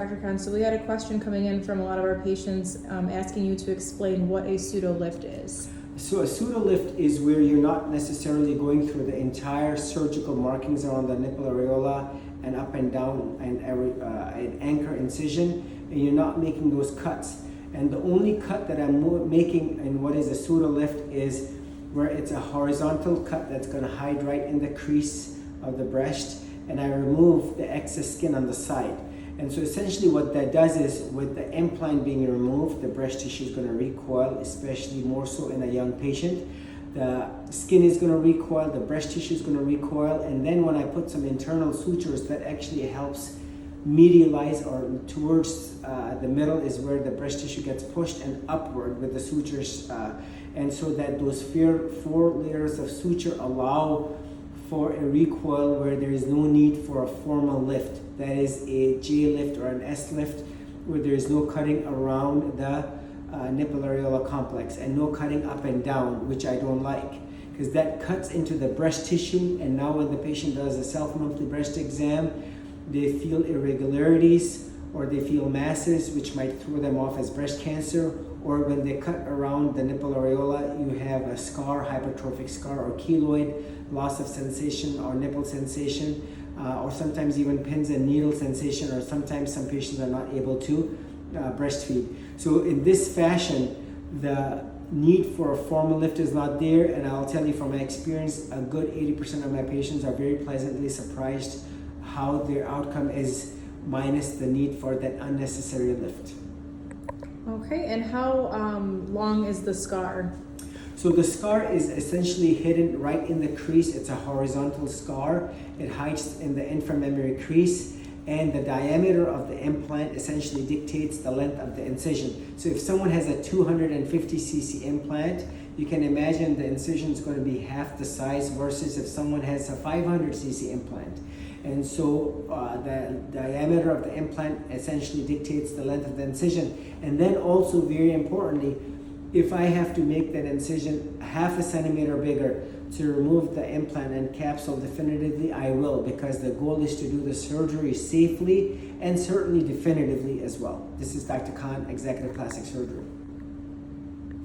Dr. Khan. So we had a question coming in from a lot of our patients asking you to explain what a pseudo lift is. So a pseudo lift is where you're not necessarily going through the entire surgical markings around the nipple areola and up and down and an anchor incision, and you're not making those cuts. And the only cut that I'm making in what is a pseudo lift is where it's a horizontal cut that's going to hide right in the crease of the breast, and I remove the excess skin on the side. And so essentially what that does is, with the implant being removed, the breast tissue is going to recoil, especially more so in a young patient. The skin is going to recoil, the breast tissue is going to recoil, and then when I put some internal sutures, that actually helps medialize, or towards the middle is where the breast tissue gets pushed, and upward with the sutures, and so that those 4 layers of suture allow for a recoil where there is no need for a formal lift. That is a J lift or an S lift, where there is no cutting around the nipple areola complex and no cutting up and down, which I don't like, because that cuts into the breast tissue, and now when the patient does a self-monthly breast exam, they feel irregularities or they feel masses, which might throw them off as breast cancer. Or when they cut around the nipple areola, you have a scar, hypertrophic scar or keloid, loss of sensation or nipple sensation, or sometimes even pins and needle sensation, or sometimes some patients are not able to breastfeed. So in this fashion, the need for a formal lift is not there, and I'll tell you from my experience, a good 80% of my patients are very pleasantly surprised how their outcome is, minus the need for that unnecessary lift. Okay, and how long is the scar? So the scar is essentially hidden right in the crease. It's a horizontal scar. It hides in the inframammary crease, and the diameter of the implant essentially dictates the length of the incision. So if someone has a 250 cc implant, you can imagine the incision is going to be half the size, versus if someone has a 500 cc implant. And so the diameter of the implant essentially dictates the length of the incision. And then also, very importantly, if I have to make that incision half a centimeter bigger to remove the implant and capsule definitively, I will, because the goal is to do the surgery safely and certainly definitively as well. This is Dr. Khan, Executive Plastic Surgery.